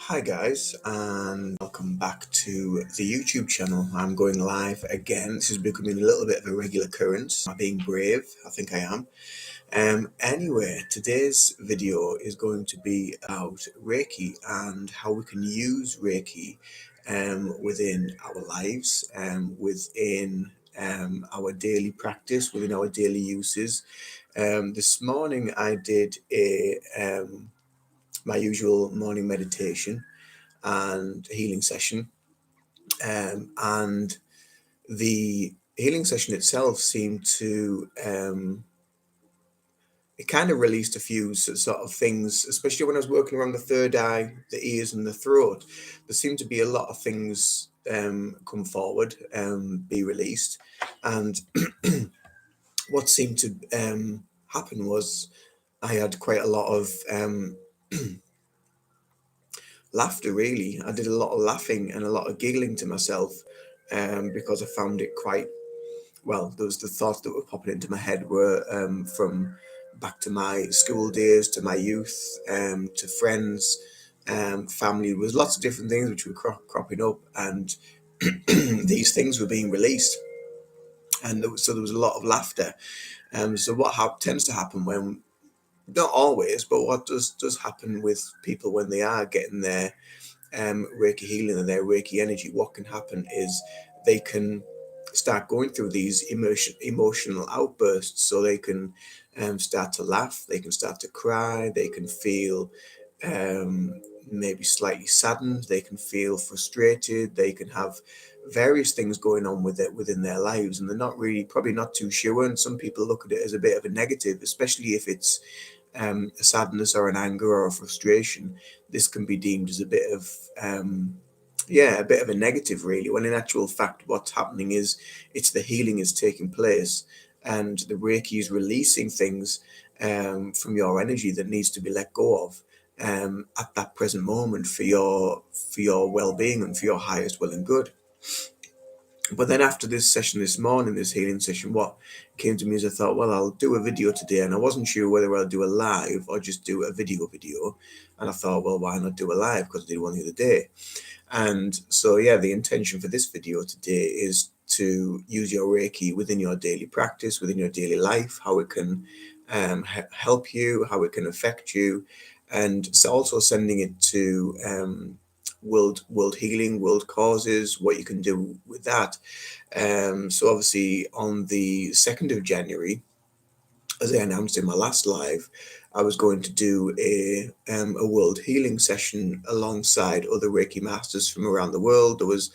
Hi guys, and welcome back to the YouTube channel. I'm going live again. This is becoming a little bit of a regular occurrence. Am I being brave? I think I am. Anyway, today's video is going to be about Reiki and how we can use Reiki within our lives, within our daily practice, within our daily uses. This morning I did my usual morning meditation and healing session, and the healing session itself seemed to it kind of released a few sort of things, especially when I was working around the third eye, the ears, and the throat. There seemed to be a lot of things come forward, be released, and what seemed to happen was I had quite a lot of laughter. Really, I did a lot of laughing and a lot of giggling to myself, because I found it quite well. Those the thoughts that were popping into my head were from back to my school days, to my youth, to friends, family. There was lots of different things which were cropping up, and these things were being released, and so there was a lot of laughter. So what tends to happen when, not always, but what does happen with people when they are getting their Reiki healing and their Reiki energy, what can happen is they can start going through these emotional outbursts. So they can start to laugh, they can start to cry, they can feel maybe slightly saddened, they can feel frustrated, they can have various things going on with it within their lives, and they're not really, probably not too sure. And some people look at it as a bit of a negative, especially if it's a sadness or an anger or a frustration. This can be deemed as a bit of a bit of a negative, really, when in actual fact what's happening is it's the healing is taking place, and the Reiki is releasing things from your energy that needs to be let go of at that present moment for your well-being and for your highest will and good. But then after this session this morning, this healing session, what came to me is I thought, well, I'll do a video today, and I wasn't sure whether I'll do a live or just do a video. And I thought, well, why not do a live, because I did one the other day. And so, yeah, the intention for this video today is to use your Reiki within your daily practice, within your daily life, how it can help you, how it can affect you, and so also sending it to world healing, world causes, what you can do with that. So obviously on the 2nd of January, as I announced in my last live, I was going to do a world healing session alongside other Reiki masters from around the world. There was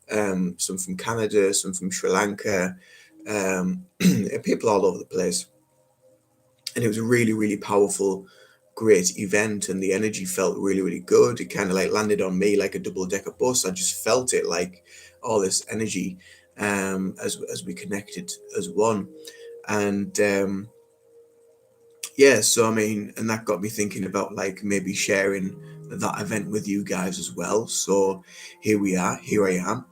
some from Canada, some from Sri Lanka, people all over the place. And it was a really, really powerful, great event, and the energy felt really, really good. It kind of like landed on me like a double-decker bus. I just felt it, like all this energy, as we connected as one. And yeah, so I mean, and that got me thinking about like maybe sharing that event with you guys as well. So here we are, here I am.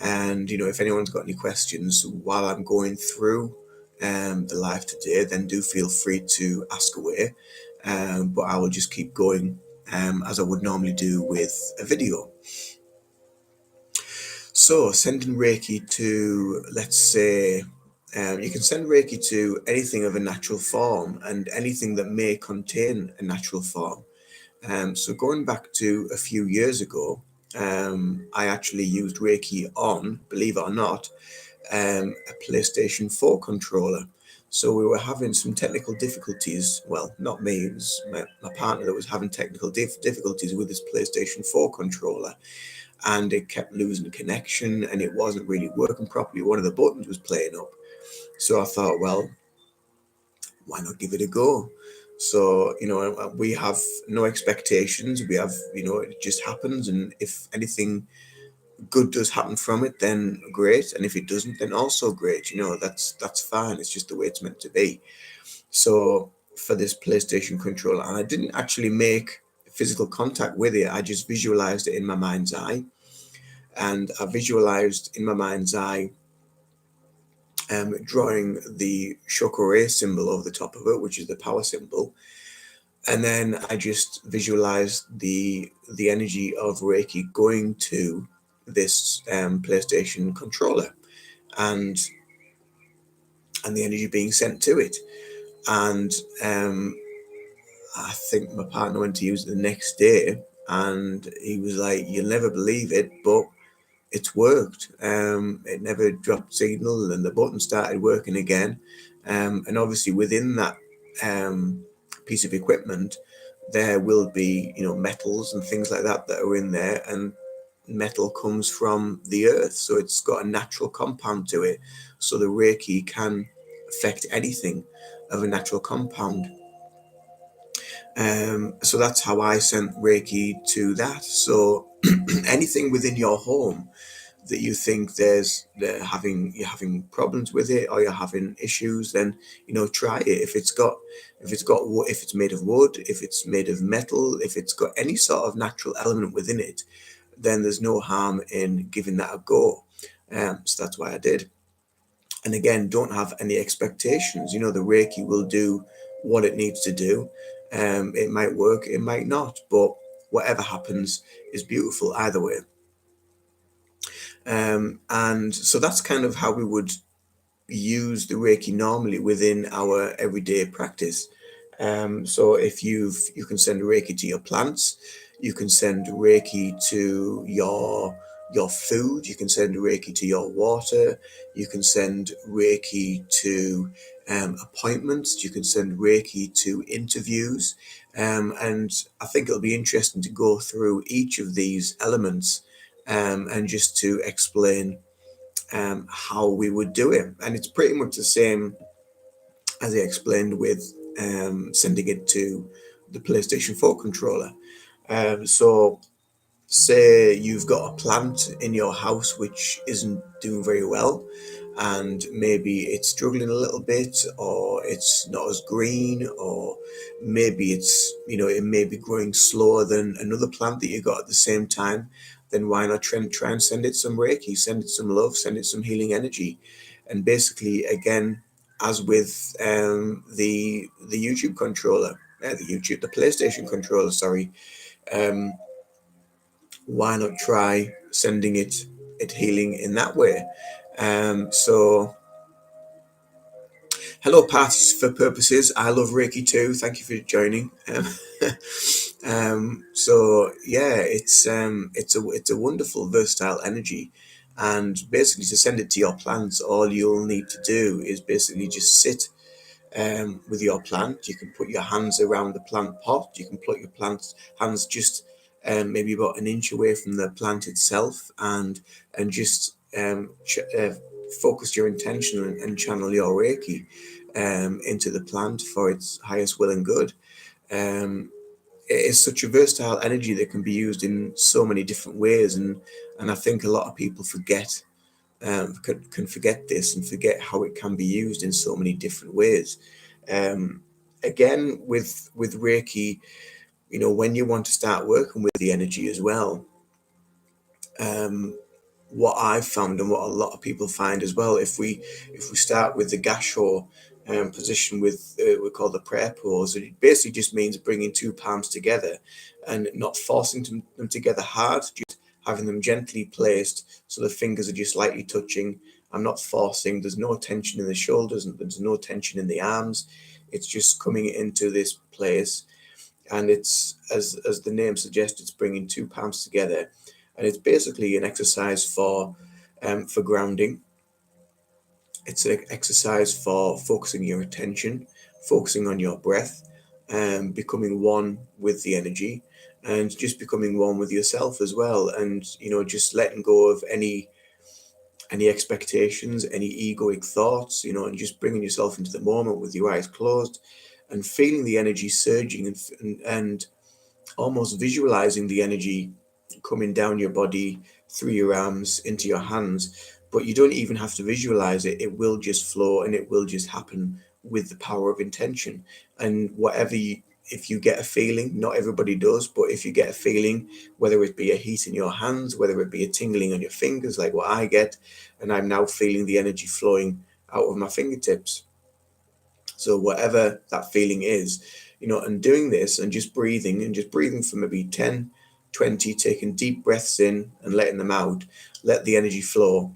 And if anyone's got any questions while I'm going through the live today, then do feel free to ask away. But I will just keep going as I would normally do with a video. So sending Reiki to, let's say, you can send Reiki to anything of a natural form and anything that may contain a natural form. So going back to a few years ago, I actually used Reiki on, believe it or not, a PlayStation 4 controller. So we were having some technical difficulties. Well, not me, it was my partner that was having technical difficulties with this PlayStation 4 controller. And it kept losing connection, and it wasn't really working properly. One of the buttons was playing up. So I thought, well, why not give it a go? So, we have no expectations. We have, it just happens. And if anything good does happen from it, then great. And if it doesn't, then also great. That's fine. It's just the way it's meant to be. So for this PlayStation controller, and I didn't actually make physical contact with it. I just visualized it in my mind's eye. And I visualized in my mind's eye drawing the chakra symbol over the top of it, which is the power symbol. And then I just visualized the energy of Reiki going to this PlayStation controller, and the energy being sent to it. And I think my partner went to use it the next day, and he was like, "You'll never believe it, but it's worked. It never dropped signal, and the button started working again." And obviously, within that piece of equipment, there will be, metals and things like that that are in there, and metal comes from the earth, so it's got a natural compound to it. So the Reiki can affect anything of a natural compound. So that's how I sent Reiki to that. So anything within your home that you think you're having problems with it, or you're having issues, then try it. If it's made of wood, if it's made of metal, if it's got any sort of natural element within it, then there's no harm in giving that a go. So that's why I did. And again, don't have any expectations. The Reiki will do what it needs to do. It might work, it might not, but whatever happens is beautiful either way. And so that's kind of how we would use the Reiki normally within our everyday practice. So if you can send Reiki to your plants, you can send Reiki to your food, you can send Reiki to your water, you can send Reiki to appointments, you can send Reiki to interviews, and I think it'll be interesting to go through each of these elements, and just to explain how we would do it. And it's pretty much the same as I explained with sending it to the PlayStation 4 controller. So say you've got a plant in your house which isn't doing very well, and maybe it's struggling a little bit, or it's not as green, or maybe it may be growing slower than another plant that you got at the same time. Then why not try and send it some Reiki, send it some love, send it some healing energy. And basically, again, as with the YouTube controller, the PlayStation controller, sorry, um, why not try sending it healing in that way? So hello, parties for purposes. I love Reiki too. Thank you for joining. So yeah, it's a wonderful versatile energy, and basically to send it to your plants, all you'll need to do is basically just sit with your plant. You can put your hands around the plant pot. You can put your plant hands just maybe about an inch away from the plant itself, and just focus your intention and channel your Reiki into the plant for its highest will and good. Um, it is such a versatile energy that can be used in so many different ways, and I think a lot of people can forget this and forget how it can be used in so many different ways. Um, Again, with Reiki, when you want to start working with the energy as well, um, what I've found and what a lot of people find as well, if we start with the gasho position with we call the prayer pose, it basically just means bringing two palms together and not forcing them together hard, just having them gently placed so the fingers are just lightly touching. I'm not forcing. There's no tension in the shoulders and there's no tension in the arms. It's just coming into this place, and it's as the name suggests, it's bringing two palms together, and it's basically an exercise for grounding. It's an exercise for focusing your attention, focusing on your breath, and becoming one with the energy, and just becoming one with yourself as well, and just letting go of any expectations, any egoic thoughts, and just bringing yourself into the moment with your eyes closed, and feeling the energy surging, and almost visualizing the energy coming down your body through your arms into your hands. But you don't even have to visualize it. It will just flow, and it will just happen with the power of intention. And if you get a feeling, not everybody does, but if you get a feeling, whether it be a heat in your hands, whether it be a tingling on your fingers, like what I get, and I'm now feeling the energy flowing out of my fingertips. So whatever that feeling is, and doing this and just breathing for maybe 10, 20, taking deep breaths in and letting them out, let the energy flow.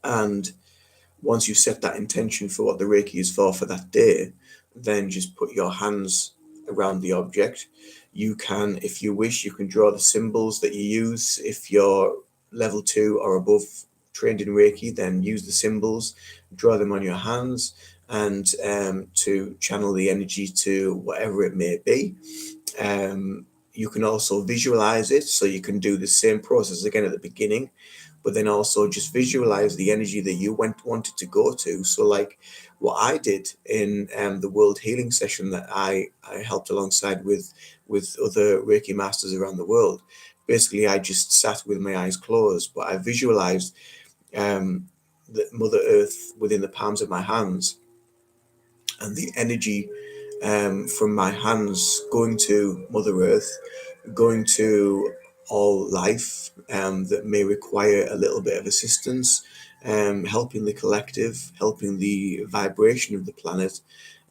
And once you set that intention for what the Reiki is for that day, then just put your hands around the object. You can, if you wish, you can draw the symbols that you use. If you're level 2 or above trained in Reiki, then use the symbols, draw them on your hands, and to channel the energy to whatever it may be. You can also visualize it, so you can do the same process again at the beginning, but then also just visualize the energy that you wanted to go to. So like what I did in the World Healing session that I helped alongside with other Reiki masters around the world. Basically, I just sat with my eyes closed, but I visualized the Mother Earth within the palms of my hands, and the energy from my hands going to Mother Earth, going to all life that may require a little bit of assistance, helping the collective, helping the vibration of the planet,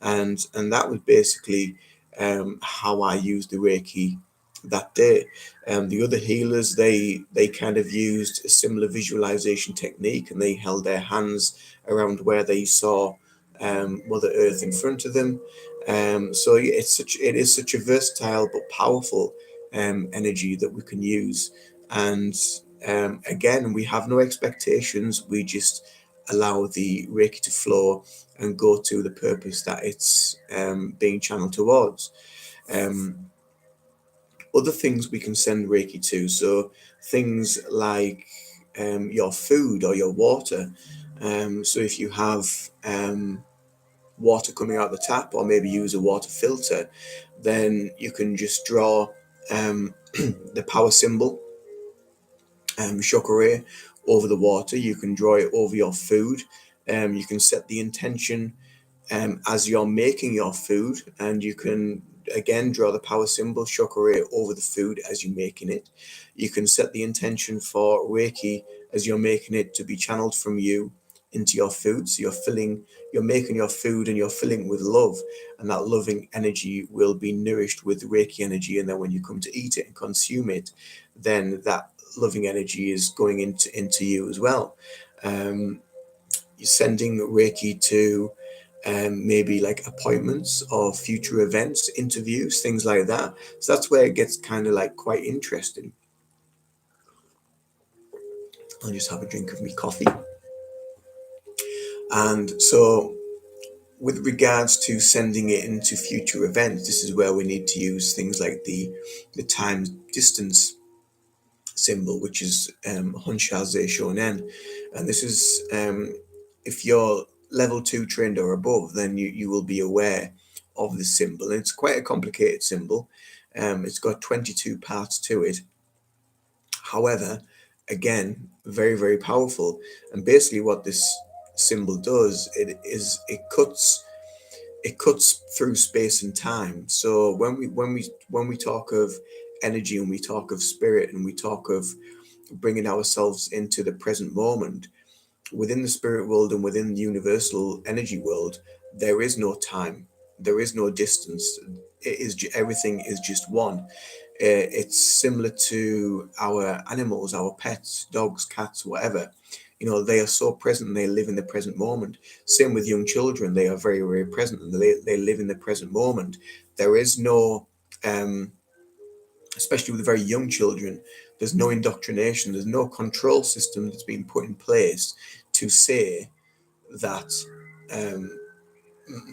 and that was basically how I used the Reiki that day. The other healers, they kind of used a similar visualization technique, and they held their hands around where they saw Mother Earth in front of them. So yeah, it is such a versatile but powerful energy that we can use. And again, we have no expectations. We just allow the Reiki to flow and go to the purpose that it's being channeled towards. Other things we can send Reiki to, so things like your food or your water. So if you have water coming out the tap, or maybe use a water filter, then you can just draw the power symbol, chakra, over the water. You can draw it over your food. You can set the intention as you're making your food, and you can again draw the power symbol chakra over the food as you're making it. You can set the intention for Reiki as you're making it to be channeled from you into your food. So you're making your food and you're filling it with love, and that loving energy will be nourished with Reiki energy. And then when you come to eat it and consume it, then that loving energy is going into you as well. You're sending Reiki to maybe like appointments or future events, interviews, things like that. So that's where it gets kind of like quite interesting. I'll just have a drink of my coffee. And so with regards to sending it into future events, this is where we need to use things like the time distance symbol, which is Honshaze Shonen. And this is if you're level 2 trained or above, then you will be aware of the symbol. And it's quite a complicated symbol. It's got 22 parts to it. However, again, very, very powerful. And basically what this symbol does, it cuts through space and time. So when we talk of energy, and we talk of spirit, and we talk of bringing ourselves into the present moment, within the spirit world and within the universal energy world, there is no time, there is no distance. Everything is just one. It's similar to our animals, our pets, dogs, cats, whatever. They are so present and they live in the present moment. Same with young children, they are very, very present, and they live in the present moment. There is no especially with very young children, there's no indoctrination, there's no control system that's been put in place to say that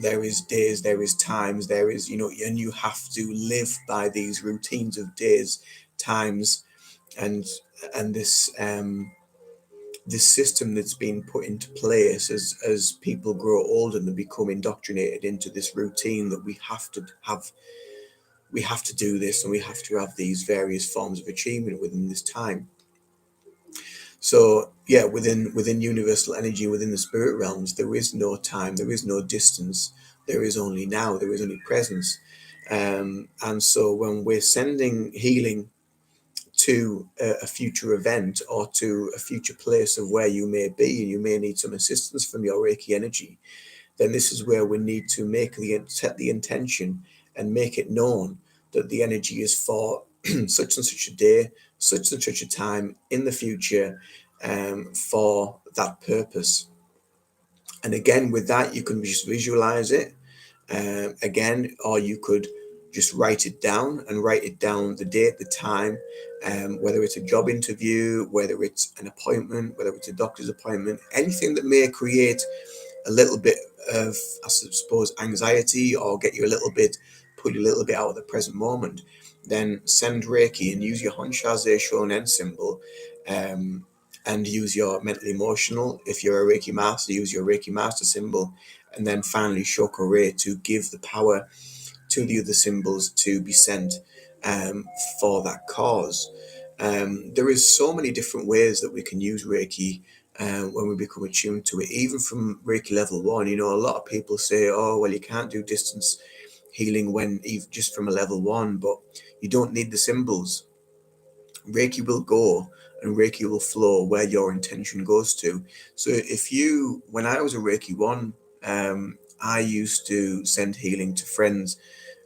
there is days, there is times, there is, and you have to live by these routines of days, times, and this system that's been put into place as people grow older and become indoctrinated into this routine that we have to do this, and we have to have these various forms of achievement within this time. So yeah, within universal energy, within the spirit realms, there is no time, there is no distance, there is only now, there is only presence. And so when we're sending healing to a future event, or to a future place of where you may be, and you may need some assistance from your Reiki energy, then this is where we need to set the intention and make it known that the energy is for such and such a day, such and such a time in the future, for that purpose. And again, with that, you can just visualize it again, or you could just write it down and write it down the date, the time, whether it's a job interview, whether it's an appointment, whether it's a doctor's appointment, anything that may create a little bit of, I suppose, anxiety or get you a little bit, pull you a little bit out of the present moment, then send Reiki and use your Honshaze Shonen symbol, and use your mental emotional. If you're a Reiki master, use your Reiki master symbol, and then finally Shokore to give the power to the other symbols to be sent for that cause. There is so many different ways that we can use Reiki when we become attuned to it, even from Reiki level 1. You know, a lot of people say, oh, well, you can't do distance healing when even just from a level 1, but you don't need the symbols. Reiki will go and Reiki will flow where your intention goes to. So when I was a Reiki 1, I used to send healing to friends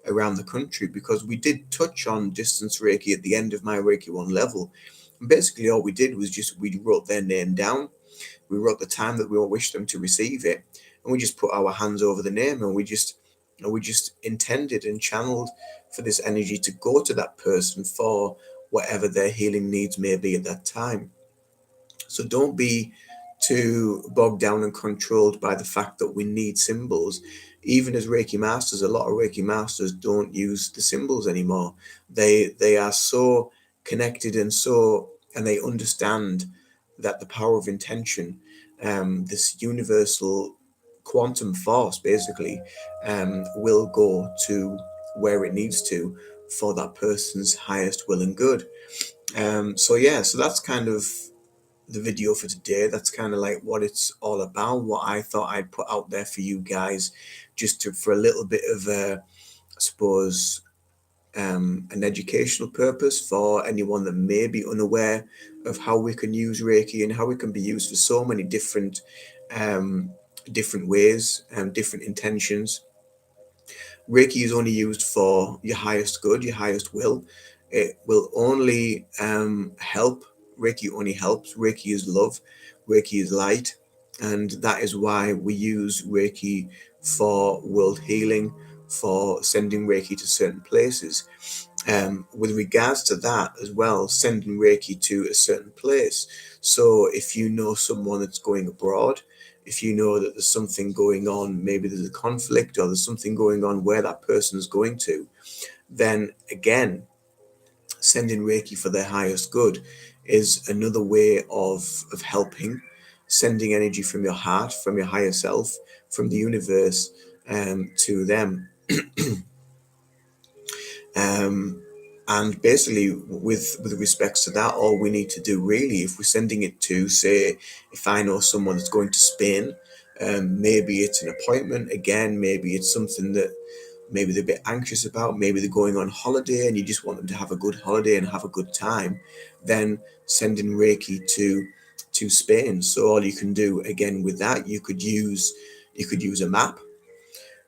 around the country because we did touch on distance Reiki at the end of my Reiki 1 level. And basically all we did was we wrote their name down. We wrote the time that we all wished them to receive it, and we just put our hands over the name, and we just intended and channeled for this energy to go to that person for whatever their healing needs may be at that time. So don't be too bogged down and controlled by the fact that we need symbols. Even as Reiki masters, a lot of Reiki masters don't use the symbols anymore. They are so connected and they understand that the power of intention, this universal quantum force, basically, will go to where it needs to for that person's highest will and good. So that's kind of the video for today. That's kind of like what it's all about, what I thought I'd put out there for you guys, just for a little bit of I suppose, an educational purpose for anyone that may be unaware of how we can use Reiki and how it can be used for so many um, different ways and different intentions. Reiki is only used for your highest good, your highest will. It will only help. Reiki only helps. Reiki is love. Reiki is light. And that is why we use Reiki for world healing, for sending Reiki to certain places. With regards to that as well, sending Reiki to a certain place. So if you know someone that's going abroad, if you know that there's something going on, maybe there's a conflict or there's something going on where that person is going to, then again, sending Reiki for their highest good is another way of helping, sending energy from your heart, from your higher self, from the universe to them. And basically, with respects to that, all we need to do really, if we're sending it to, say, if I know someone that's going to Spain, maybe it's an appointment again, maybe it's something that maybe they're a bit anxious about, maybe they're going on holiday and you just want them to have a good holiday and have a good time, then sending Reiki to Spain. So all you can do again with that, you could use a map.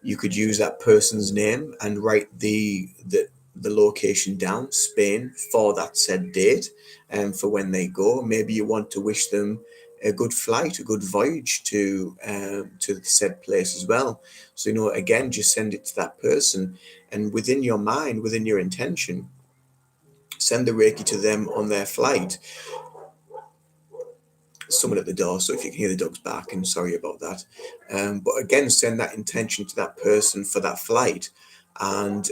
You could use that person's name and write the location down, Spain, for that said date, and for when they go. Maybe you want to wish them a good flight, a good voyage to the said place as well. So again, just send it to that person, and within your mind, within your intention, send the Reiki to them on their flight. Someone at the door, so if you can hear the dogs barking, sorry about that. But again, send that intention to that person for that flight, and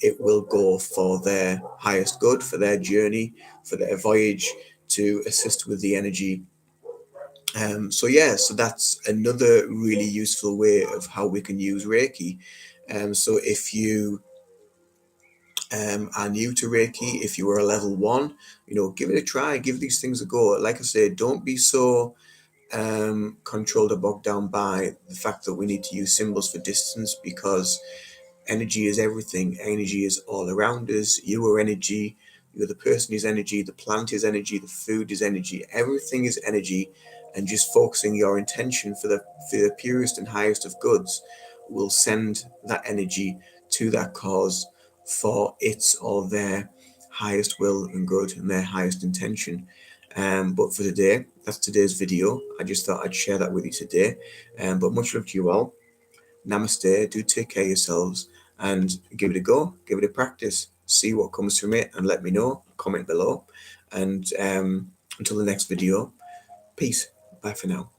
it will go for their highest good, for their journey, for their voyage, to assist with the energy. So that's another really useful way of how we can use Reiki. So if you are new to Reiki, if you are a level 1, give it a try, give these things a go. Like I say, don't be so controlled or bogged down by the fact that we need to use symbols for distance, because energy is everything. Energy is all around us. You are energy. You're the person is energy. The plant is energy. The food is energy. Everything is energy. and just focusing your intention for the purest and highest of goods will send that energy to that cause for its or their highest will and good and their highest intention. But for today, that's today's video. I just thought I'd share that with you today. But much love to you all. Namaste. Do take care of yourselves and give it a go, give it a practice, see what comes from it, and let me know. Comment below. And until the next video, peace. Bye for now.